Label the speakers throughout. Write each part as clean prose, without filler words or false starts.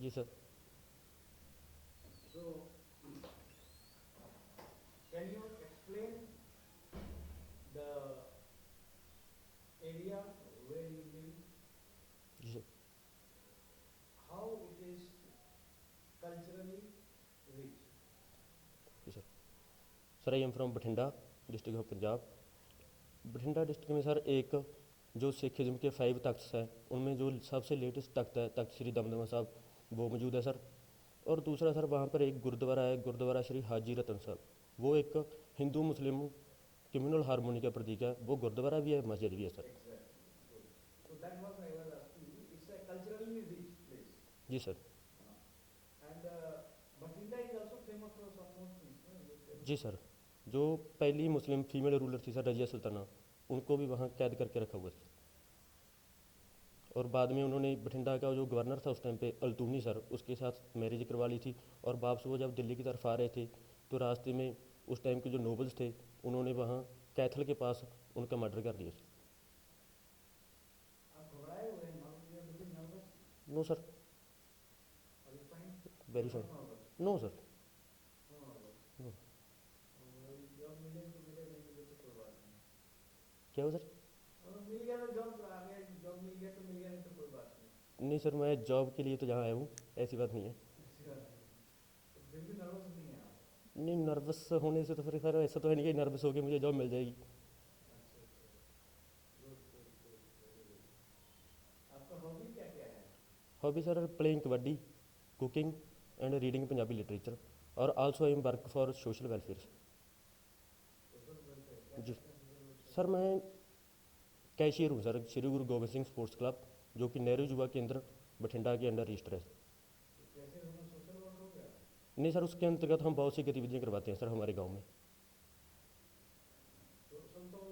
Speaker 1: Ji sir.
Speaker 2: So, can you explain the area where you live,
Speaker 1: जी sir.
Speaker 2: how it is culturally rich?
Speaker 1: जी sir. Sir I am from Bathinda district of Punjab. Bathinda district में sir एक जो Sikhism के 5 तख्त हैं उनमें जो सबसे लेटेस्ट तख्त है तख्त श्री दमदमा साहब, वो मौजूद है सर। और दूसरा सर वहाँ पर एक गुरुद्वारा है, गुरुद्वारा श्री हाजी रतन साहब। वो एक हिंदू मुस्लिम कम्युनल हारमोनी का प्रतीक है। वो गुरुद्वारा भी है, मस्जिद भी है sir.
Speaker 2: Exactly. Good. So that was I was asking you. It's a culturally rich place.
Speaker 1: जी sir.
Speaker 2: And Bathinda is also famous for some more things. No? You tell me.
Speaker 1: जी सर। जो पहली मुस्लिम फीमेल रूलर थी sir Razia Sultana, उनको भी वहाँ कैद करके रखा हुआ था। और बाद में उन्होंने बठिंडा का जो गवर्नर था उस टाइम पे अल्तूनी सर, उसके साथ मैरिज करवा ली थी। और वापस वो जब दिल्ली की तरफ आ रहे थे तो रास्ते में उस टाइम के जो नोबल्स थे उन्होंने वहाँ कैथल के पास उनका मर्डर कर दिया।
Speaker 2: आप घबराए हुए हैं? Now you are looking nervous.
Speaker 1: No sir,
Speaker 2: Are you fine?
Speaker 1: Very
Speaker 2: You're
Speaker 1: fine.
Speaker 2: not nervous.
Speaker 1: No sir.
Speaker 2: No nervous.
Speaker 1: No.
Speaker 2: Job मिले तो मिले, नहीं मिले तो कोई बात नहीं।
Speaker 1: क्या हो सर?
Speaker 2: मिल गया तो जॉब आ गया, जॉब मिल गया तो मिल गया, नहीं तो कोई बात नहीं।
Speaker 1: नहीं सर, मैं जॉब के लिए तो यहाँ आया हूँ, ऐसी बात नहीं है।
Speaker 2: ऐसी बात नहीं। तो फिर भी नर्वस नहीं है आप?
Speaker 1: नहीं, नर्वस होने से तो फिर सर ऐसा तो है नहीं कि नर्वस होकर मुझे जॉब मिल जाएगी।
Speaker 2: अच्छा अच्छा। Good good good, very good. आपका हॉबी क्या क्या है?
Speaker 1: Hobby sir playing kabaddi, cooking and reading Punjabi literature, और also I am work for social welfare.
Speaker 2: Social welfare क्या
Speaker 1: जी
Speaker 2: करते हैं? सोशल वेलफेयर
Speaker 1: सर, मैं कैशियर हूँ sir Shri Guru Gobind Singh sports club, जो कि नेहरू युवा केंद्र बठिंडा के अंडर रजिस्टर है।
Speaker 2: तो कैसे होना सोशल वर्क हो गया?
Speaker 1: नहीं सर, उसके अंतर्गत हम बहुत सी गतिविधियाँ करवाते हैं सर हमारे गाँव में।
Speaker 2: सोशल तो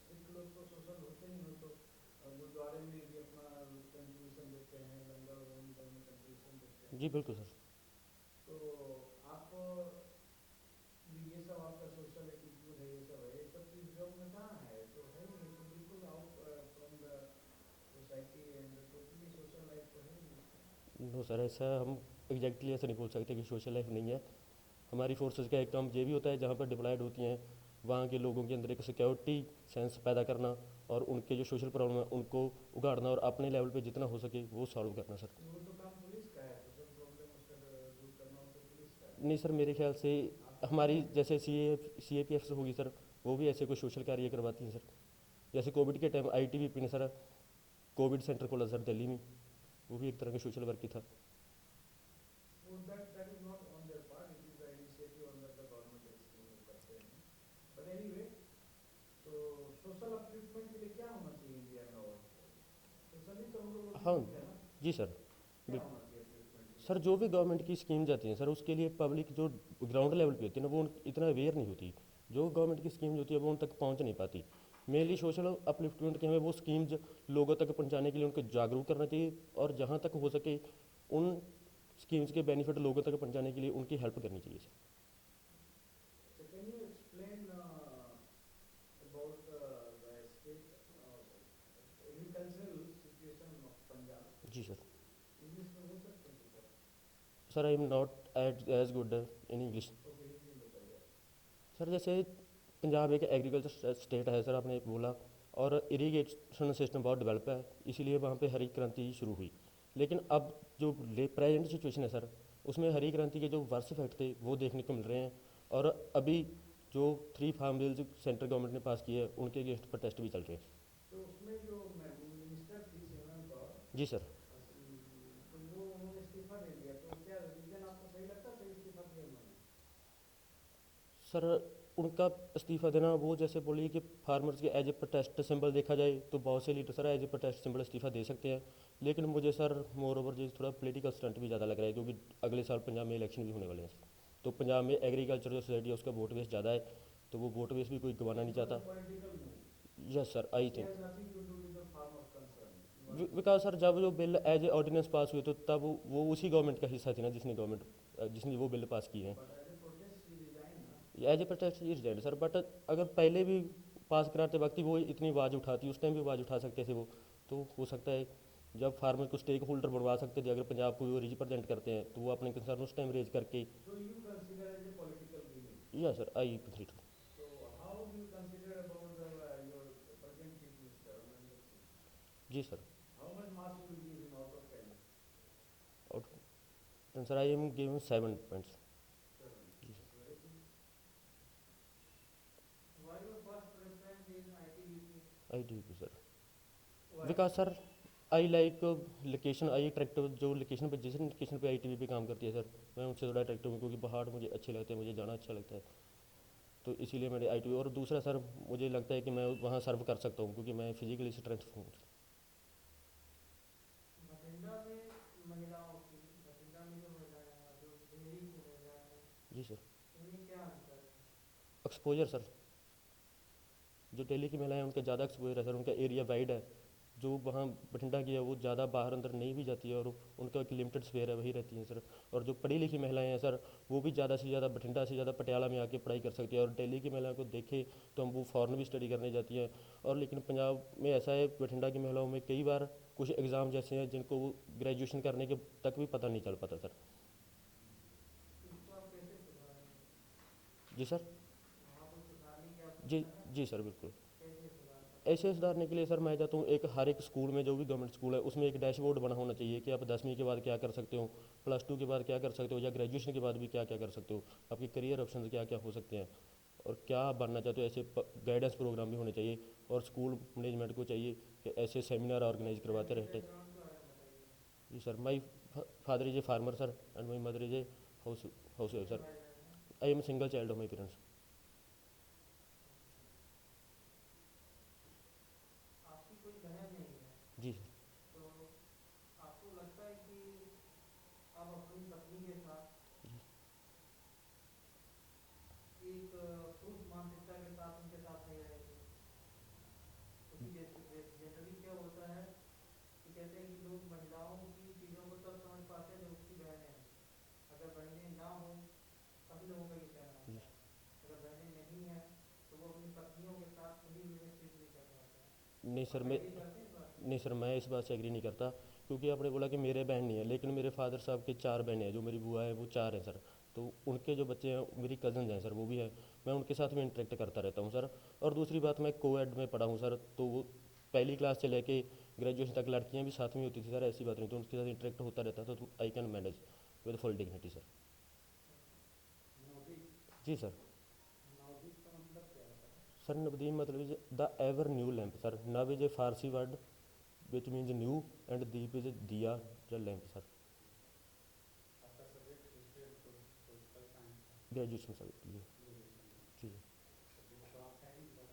Speaker 2: सिख लोग तो सोशल होते ही हो, तो गुरुद्वारे में भी अपना कंट्रीब्यूशन देते हैं, लंगर वगैरह में कंट्रीब्यूशन देते हैं।
Speaker 1: जी बिल्कुल सर।
Speaker 2: तो आप ये सब आपका सोशल एटीट्यूड है, ये सब चीज़ जॉब में कहाँ है? तो है ही नहीं, तो बिल्कुल out from the society and totally social life तो है ही नहीं।
Speaker 1: नो सर, ऐसा हम एग्जैक्टली ऐसा नहीं बोल सकते कि सोशल लाइफ नहीं है। हमारी फोर्सेस का एक काम ये भी होता है, जहाँ पर डिप्लॉयड होती हैं वहाँ के लोगों के अंदर एक सिक्योरिटी सेंस पैदा करना, और उनके जो सोशल प्रॉब्लम है उनको उगाड़ना, और अपने लेवल पे जितना हो सके वो सॉल्व करना सर।
Speaker 2: वो तो काम पुलिस का है, सोशल प्रॉब्लम उसका दूर करना तो पुलिस का है।
Speaker 1: नहीं सर, मेरे ख्याल से
Speaker 2: आप
Speaker 1: हमारी जैसे सी ए पी एफ होगी सर, वो भी ऐसे कोई सोशल कार्य करवाती हैं सर। जैसे कोविड के time I T B P ने सर कोविड सेंटर खोला सर दिल्ली में, वो भी एक तरह का सोशल वर्क ही था।
Speaker 2: that is not on their part, it is the initiative on the government करते हैं। But anyway, तो सोशल अपलिफ्टमेंट के लिए क्या होना चाहिए इंडिया में? और सोशली तो हम लोग
Speaker 1: हाँ
Speaker 2: अपलिफ्ट है ना?
Speaker 1: जी सर।
Speaker 2: क्या
Speaker 1: बिल्कुल
Speaker 2: होना चाहिए अपलिफ्टमेंट के लिए?
Speaker 1: सर, जो भी गवर्नमेंट की स्कीम जाती हैं सर उसके लिए पब्लिक जो ग्राउंड लेवल पे होती है ना, वो इतना अवेयर नहीं होती। जो गवर्नमेंट की स्कीम होती है वो उन तक पहुंच नहीं पाती। मेनली सोशल अपलिफ्टमेंट के हमें वो स्कीम्स लोगों तक पहुंचाने के लिए उनको जागरूक करना चाहिए, और जहां तक हो सके उन स्कीम्स के बेनिफिट लोगों तक पहुंचाने के लिए उनकी हेल्प करनी चाहिए sir.
Speaker 2: So can you explain about the state agricultural situation of Punjab?
Speaker 1: जी सर।
Speaker 2: इंग्लिश में बोल सकते हैं sir?
Speaker 1: Sir I am not as good in English.
Speaker 2: Okay, Hindi में बताइए।
Speaker 1: सर जैसे पंजाब एक एग्रीकल्चर स्टेट है सर, आपने बोला, और इरीगेशन सिस्टम बहुत डेवलप है, इसीलिए वहाँ पे हरी क्रांति शुरू हुई। लेकिन अब जो प्रेजेंट सिचुएशन है सर, उसमें हरी क्रांति के जो वर्ष इफेक्ट थे वो देखने को मिल रहे हैं। और अभी जो 3 फार्म बिल्स सेंट्रल गवर्नमेंट ने पास किए हैं उनके अगेंस्ट प्रोटेस्ट भी चल रहे हैं।
Speaker 2: तो उसमें जो मिनिस्टर थी सिमरन कौर,
Speaker 1: जी सर।
Speaker 2: तो वो उन्होंने इस्तीफा दे दिया, तो क्या रीजन आपको सही लगता? सही इस्तीफा दिया उन्होंने?
Speaker 1: सर उनका इस्तीफा देना, वो जैसे बोलिए कि फार्मर्स के एज ए प्रोटेस्ट सिंबल देखा जाए तो बहुत से leader sir as a protest symbol इस्तीफा दे सकते हैं। लेकिन मुझे सर मोर ओवर जो थोड़ा पॉलिटिकल स्टंट भी ज़्यादा लग रहा है, क्योंकि अगले साल पंजाब में इलेक्शन भी होने वाले हैं। तो पंजाब में एग्रीकल्चर जो सोसाइटी है उसका वोट बेस ज़्यादा है, तो वो वोट बेस भी कोई गंवाना नहीं चाहता।
Speaker 2: Political move,
Speaker 1: yes sir, I think
Speaker 2: nothing to do with the farmers concern.
Speaker 1: Because sir जब जो bill as a ordinance pass हुए तो तब वो उसी गवर्नमेंट का हिस्सा थी ना जिसने वो बिल पास किए हैं।
Speaker 2: But as a protest he resign ना।
Speaker 1: As a protest he resigned sir, but अगर पहले भी पास कराते वक्त ही वो इतनी आवाज़ उठाती, उस टाइम भी आवाज़ उठा सकते थे वो, तो हो सकता है जब फार्मर को स्टेक होल्डर बनवा सकते थे, अगर पंजाब को वो रिप्रेजेंट करते हैं तो वो अपने कंसर्न उस टाइम रेज करके।
Speaker 2: So you consider as a political being.
Speaker 1: या sir I consider.
Speaker 2: So how do you consider about your present chief minister Amarinder Singh?
Speaker 1: जी sir.
Speaker 2: How much marks you will give him out of 10?
Speaker 1: Out sir I am giving 7 points.
Speaker 2: 7.
Speaker 1: जी sir.
Speaker 2: Very good. Why your first preference in ITBP?
Speaker 1: I T P sir,
Speaker 2: Why?
Speaker 1: Because sir I like location, I attractive जो location पे, जिस location पे I T पे काम करती है sir, मैं उनसे थोड़ा अट्रैक्टिव हूँ, क्योंकि पहाड़ मुझे अच्छे लगते हैं, मुझे जाना अच्छा लगता है, तो इसीलिए मैंने आई टी। और दूसरा सर मुझे लगता है कि मैं वहाँ सर्व कर सकता हूँ, क्योंकि मैं फिजिकली स्ट्रेंथ हूँ।
Speaker 2: बठिंडा में महिलाओं की, बठिंडा में जो महिलाएं हैं, जो दिल्ली की महिलाएं हैं,
Speaker 1: जी सर।
Speaker 2: इनमें क्या अंतर है?
Speaker 1: एक्सपोजर सर, जो दिल्ली की महिलाएं हैं उनका ज़्यादा एक्सपोजर है सर, उनका एरिया वाइड है। जो वहाँ बठिंडा की है वो ज़्यादा बाहर अंदर नहीं भी जाती है, और उनका एक लिमिटेड स्फेयर है, वही रहती हैं सर। और जो पढ़ी लिखी महिलाएं हैं सर, वो भी ज़्यादा से ज़्यादा बठिंडा से ज़्यादा पटियाला में आके पढ़ाई कर सकती है। और दिल्ली की महिलाओं को देखें तो हम वो फॉरेन भी स्टडी करने जाती हैं। और लेकिन पंजाब में ऐसा है, बठिंडा की महिलाओं में कई बार कुछ एग्ज़ाम जैसे हैं जिनको वो ग्रेजुएशन करने के तक भी पता नहीं चल पाता सर।
Speaker 2: इसको आप कैसे सुधारेंगे?
Speaker 1: जी सर।
Speaker 2: वहाँ को सुधारने की आप
Speaker 1: जी
Speaker 2: है?
Speaker 1: जी सर, बिल्कुल।
Speaker 2: कैसे सुधार सकते
Speaker 1: ऐसे सुधारने के लिए सर मैं चाहता हूँ एक हर एक स्कूल में, जो भी गवर्नमेंट स्कूल है उसमें एक डैशबोर्ड बना होना चाहिए कि आप 10वीं के बाद क्या कर सकते हो, +2 के बाद क्या कर सकते हो, या ग्रेजुएशन के बाद भी क्या क्या कर सकते हो, आपके करियर ऑप्शन क्या क्या हो सकते हैं, और क्या आप बनना चाहते हो, ऐसे गाइडेंस प्रोग्राम भी होने चाहिए। और स्कूल मैनेजमेंट को चाहिए कि ऐसे सेमिनार ऑर्गेनाइज करवाते रहते।
Speaker 2: बैकग्राउंड क्या है बताइए?
Speaker 1: जी sir, my father is a farmer sir, and my mother is a house housewife
Speaker 2: कितने
Speaker 1: सर।
Speaker 2: भाई बहन हैं?
Speaker 1: I am single child of my parents.
Speaker 2: आपकी कोई बहन नहीं है,
Speaker 1: जी सर।
Speaker 2: तो आपको लगता है कि आप अपनी पत्नी के साथ एक पुरुष मानसिकता के साथ उनके साथ नहीं रहेंगे? क्योंकि जैसे जनरली क्या होता है कि कहते हैं कि लोग महिलाओं की चीज़ों को तब समझ पाते हैं जब उसकी बहनें हैं। अगर बहनें ना हो, सभी लोगों का ये कहना
Speaker 1: जी
Speaker 2: होता है, अगर बहनें नहीं हैं तो वो अपनी पत्नियों के साथ कभी रिलेशनशिप नहीं कर पाते हैं।
Speaker 1: नहीं सर,
Speaker 2: आप
Speaker 1: मैं
Speaker 2: एग्री करते हैं इस बात से?
Speaker 1: नहीं सर, मैं इस बात से एग्री नहीं करता, क्योंकि आपने बोला कि मेरे बहन नहीं है, लेकिन मेरे फादर साहब के 4 बहनें हैं, जो मेरी बुआ है वो 4 हैं सर। तो उनके जो बच्चे हैं मेरी कज़न हैं सर, वो भी हैं, मैं उनके साथ भी इंटरेक्ट करता रहता हूँ सर। और दूसरी बात, मैं कोएड में पढ़ा हूँ सर, तो वो पहली क्लास से लेके ग्रेजुएशन तक लड़कियाँ भी साथ में होती थी सर, ऐसी बात नहीं, तो उनके साथ इंटरेक्ट होता रहता था, तो I can manage with full dignity sir.
Speaker 2: Navdeep,
Speaker 1: जी सर।
Speaker 2: नवदीप का मतलब क्या होता है?
Speaker 1: सर नवदीप मतलब is the ever new lamp sir. Nav is a Farsi word which means new, and deep is diya या लैम्प सर।
Speaker 2: आपका subject history and political science था,
Speaker 1: ग्रेजुएशन सर जी।
Speaker 2: ग्रेजुएशन में।
Speaker 1: जी
Speaker 2: सब्जेक्ट तो आप है ही सर,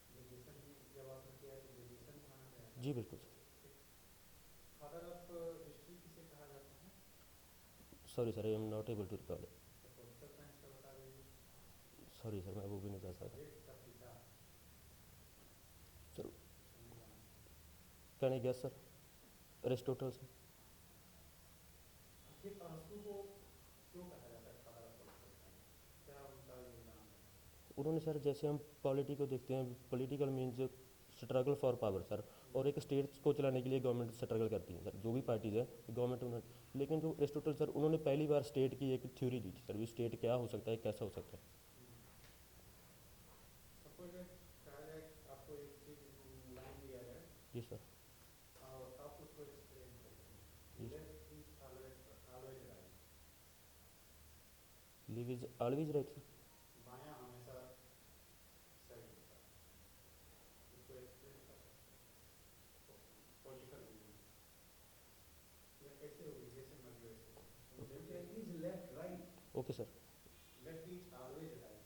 Speaker 2: ग्रेजुएशन भी जब आपने किया तो ग्रेजुएशन कहाँ से आया?
Speaker 1: जी बिल्कुल
Speaker 2: फादर ऑफ हिस्ट्री किसे कहा जाता है?
Speaker 1: Sir. Sorry sir, I am not able to recall.
Speaker 2: तो पॉलिटिकल साइंस का बता दीजिए।
Speaker 1: सॉरी सर, मैं वो भी नहीं बता सकता
Speaker 2: सब्जेक्ट का पिता
Speaker 1: सर।
Speaker 2: संविधान।
Speaker 1: Can I guess sir? Aristotle sir.
Speaker 2: ये अरस्तु को क्यों कहा जाता है फादर ऑफ पॉलिटिकल साइंस? क्या उनका योगदान है?
Speaker 1: उन्होंने सर, जैसे हम पॉलिटी को देखते हैं, political means struggle for power sir, और एक स्टेट को चलाने के लिए गवर्नमेंट स्ट्रगल करती है सर, जो भी पार्टीज है गवर्नमेंट उन्होंने। लेकिन जो एरिस्टोटल सर, उन्होंने पहली बार स्टेट की एक थ्योरी दी थी सर, भी स्टेट क्या हो सकता है, कैसा हो सकता है।
Speaker 2: सपोज कहा जाए कि आपको एक चीज लाइन दिया जाए
Speaker 1: जी सर।
Speaker 2: और आप उसको एक्सप्लेन करें।
Speaker 1: जी
Speaker 2: left is always right,
Speaker 1: live is always right sir.
Speaker 2: बायां हमेशा सही होता है, इसको एक्सप्लेन कर सकते हैं पॉलिटिकल वे में, या कैसे होगी जैसे मर्जी वैसे। Is left right,
Speaker 1: okay sir.
Speaker 2: Left is always right.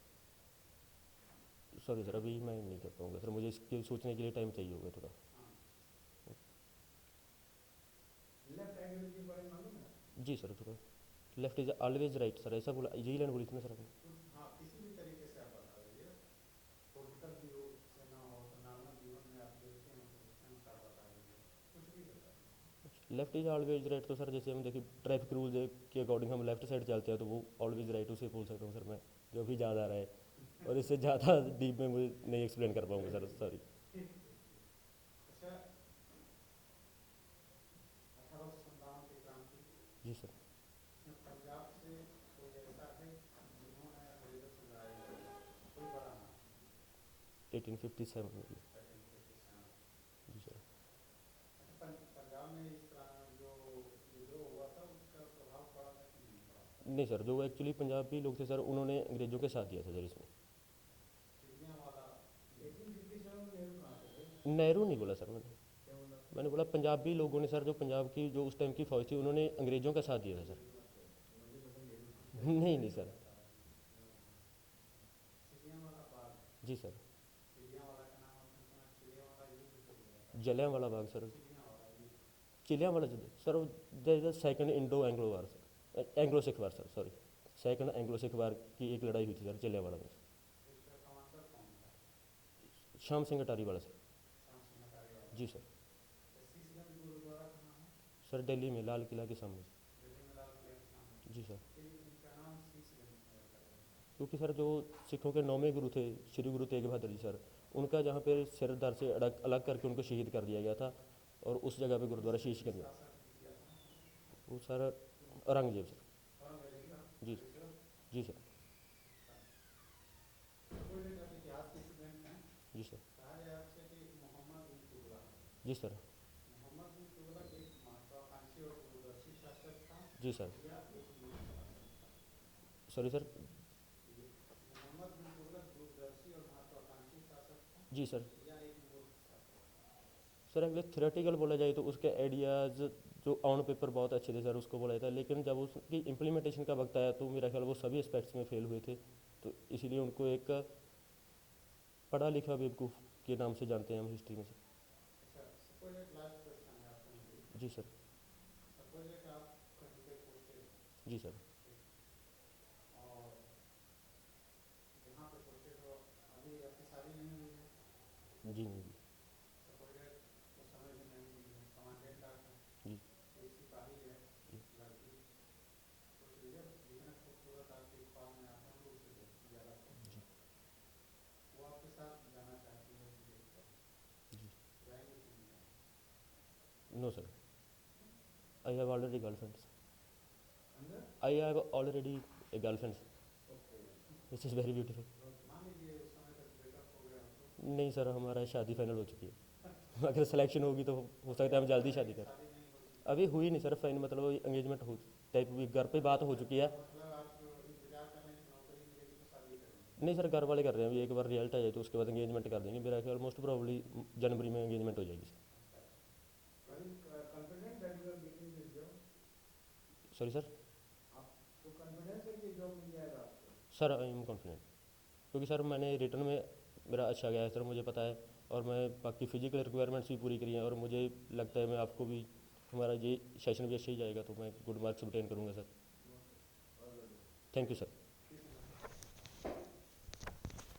Speaker 1: Sorry sir, अभी मैं नहीं कर पाऊंगा सर, मुझे इसके सोचने के लिए टाइम चाहिए होगा थोड़ा।
Speaker 2: हाँ, लेफ्ट आइडियोलॉजी के बारे में मालूम है?
Speaker 1: जी सर, थोड़ा। Left is always right sir, ऐसा बोला, यही लाइन बोली थी ना सर आपने?
Speaker 2: हाँ, किसी भी तरीके से आप बता दीजिए, पॉलिटिकल व्यू से ना हो तो नॉर्मल जीवन में आप देखते हैं तो उसके अनुसार बता दीजिए, कुछ भी बता दीजिए।
Speaker 1: लेफ्ट इज ऑलवेज राइट, तो सर जैसे हम देखिए ट्रैफिक रूल के अकॉर्डिंग हम लेफ्ट साइड चलते हैं, तो वो ऑलवेज राइट उसे बोल सकता हूँ सर मैं, जो भी ज़्यादा आ रहा है। और इससे ज़्यादा डीप में मुझे नहीं एक्सप्लेन कर पाऊंगा सर, सॉरी।
Speaker 2: अच्छा,
Speaker 1: जी सर।
Speaker 2: पंजाब से कोई ऐसा है जिन्होंने अंग्रेजों से लड़ाई लड़ी, कोई बड़ा नाम?
Speaker 1: 1857 में भी।
Speaker 2: 1857।
Speaker 1: जी सर।
Speaker 2: पंजाब में इस तरह जो विद्रोह हुआ था उसका प्रभाव पड़ा था कि नहीं पड़ा?
Speaker 1: नहीं सर, जो एक्चुअली पंजाबी लोग थे सर, उन्होंने अंग्रेज़ों के साथ दिया था सर इसमें।
Speaker 2: चिड़िया वाला 1857 में नेहरू कहाँ से थे?
Speaker 1: नेहरू नहीं बोला सर मैंने।
Speaker 2: क्या बोला?
Speaker 1: मैंने बोला पंजाबी लोगों ने सर, जो पंजाब की जो उस टाइम की फ़ौज थी, उन्होंने अंग्रेज़ों का साथ दिया था सर।
Speaker 2: मुझे लगा नेहरू
Speaker 1: नहीं नहीं सर।
Speaker 2: चिड़िया वाला बाग।
Speaker 1: जी सर।
Speaker 2: चिड़िया वाला का नाम आपने सुना? चिड़िया वाला युद्ध जो हुआ था,
Speaker 1: जलियांवाला बाग सर।
Speaker 2: चिड़िया वाला युद्ध।
Speaker 1: चिलियांवाला युद्ध sir, that is the second Indo Anglo war sir, Anglo Sikh war sir, sorry. Second Anglo Sikh war की एक लड़ाई हुई थी सर जलियांवाला में।
Speaker 2: इसका कमांडर कौन था?
Speaker 1: श्याम सिंह अटारी वाला सर।
Speaker 2: श्याम सिंह अटारी वाला।
Speaker 1: जी सर।
Speaker 2: शीशगंज गुरुद्वारा कहाँ है?
Speaker 1: सर दिल्ली में लाल किला के सामने।
Speaker 2: दिल्ली में लाल किले के सामने।
Speaker 1: जी सर।
Speaker 2: इनका नाम शीशगंज क्यों रखा गया?
Speaker 1: क्योंकि सर जो सिखों के 9वें गुरु थे श्री गुरु तेग बहादुर जी सर, उनका जहाँ पे सिर धड़ से अलग अलग करके उनको शहीद कर दिया गया था, और उस जगह पे गुरुद्वारा शीशगंज में।
Speaker 2: शासक किया था?
Speaker 1: वो सर औरंगजेब सर।
Speaker 2: औरंगजेब का?
Speaker 1: जी
Speaker 2: विश्व?
Speaker 1: जी सर।
Speaker 2: कोई भी जब इतिहास के स्टूडेंट हैं,
Speaker 1: जी सर।
Speaker 2: कहा जाए आपसे कि मोहम्मद बिन तुगलक।
Speaker 1: जी सर।
Speaker 2: मोहम्मद बिन तुगलक एक महत्वाकांक्षी और दूरदर्शी शासक था
Speaker 1: जी सर।
Speaker 2: या एक मूर्ख शासक था?
Speaker 1: Sorry sir.
Speaker 2: मोहम्मद बिन तुगलक दूरदर्शी और महत्वाकांक्षी शासक था
Speaker 1: जी सर।
Speaker 2: या एक मूर्ख शासक था?
Speaker 1: सर अगर थियोरेटिकल बोला जाए तो उसके आइडियाज़ जो ऑन पेपर बहुत अच्छे थे सर, उसको बोला जाता है, लेकिन जब उसकी इम्प्लीमेंटेशन का वक्त आया तो मेरा ख्याल वो सभी एस्पेक्ट्स में फेल हुए थे, तो इसीलिए उनको एक पढ़ा लिखा बेवकूफ़ के नाम से जानते हैं हम हिस्ट्री में सर।
Speaker 2: अच्छा, सपोज एक लास्ट क्वेश्चन है आपसे मुझे।
Speaker 1: जी सर।
Speaker 2: सपोज एक आप कहीं पे पोस्टेड हो
Speaker 1: जी सर।
Speaker 2: और जहाँ पे पोस्टेड हो अभी आपकी शादी नहीं हुई है,
Speaker 1: जी नहीं जी।
Speaker 2: सपोज उस समय भी नहीं हुई है, कमांडेंट आप हैं,
Speaker 1: जी
Speaker 2: एक सिपाही है
Speaker 1: जी।
Speaker 2: लड़की, कुछ रिजर्व जितने खूबसूरत आपके ख्वाब में आते हैं तो उससे ज़्यादा खूबसूरत, वो आपके साथ जाना चाहती है विदेश पर,
Speaker 1: जी।
Speaker 2: जाएंगे कि नहीं जाएंगे?
Speaker 1: No sir, I have already girlfriend.
Speaker 2: अंदर?
Speaker 1: I have already a girlfriend
Speaker 2: okay.
Speaker 1: Which is very beautiful.
Speaker 2: मान लीजिए उस समय तक ब्रेकअप हो गया तो?
Speaker 1: नहीं सर, हमारा शादी फाइनल हो चुकी है। अगर सिलेक्शन होगी तो हो सकता है हम जल्दी शादी करें।
Speaker 2: शादी नहीं होती?
Speaker 1: अभी हुई नहीं सर, फाइन मतलब एंगेजमेंट हो टाइप भी घर पे बात हो चुकी है।
Speaker 2: मतलब आप इंतजार कर रहे हैं कि नौकरी मिलेगी तो शादी करेंगे?
Speaker 1: नहीं सर, घर वाले कर रहे हैं, अभी एक बार रिजल्ट आ जाए तो उसके बाद एंगेजमेंट कर देंगे। मेरा ख्याल मोस्ट प्रोबेबली जनवरी में एंगेजमेंट हो जाएगी sir.
Speaker 2: Are you confident that you are getting this job?
Speaker 1: Sorry sir.
Speaker 2: आपको कॉन्फिडेंस है कि जॉब मिल जाएगा आपको?
Speaker 1: सर आई एम कॉन्फिडेंट, क्योंकि सर मैंने रिटर्न में मेरा अच्छा गया है सर, मुझे पता है, और मैं बाकी फिजिकल रिक्वायरमेंट्स भी पूरी करी हैं, और मुझे लगता है मैं आपको भी, हमारा ये सेशन भी अच्छा ही जाएगा तो मैं गुड मार्क्स obtain करूँगा सर। Thank you sir.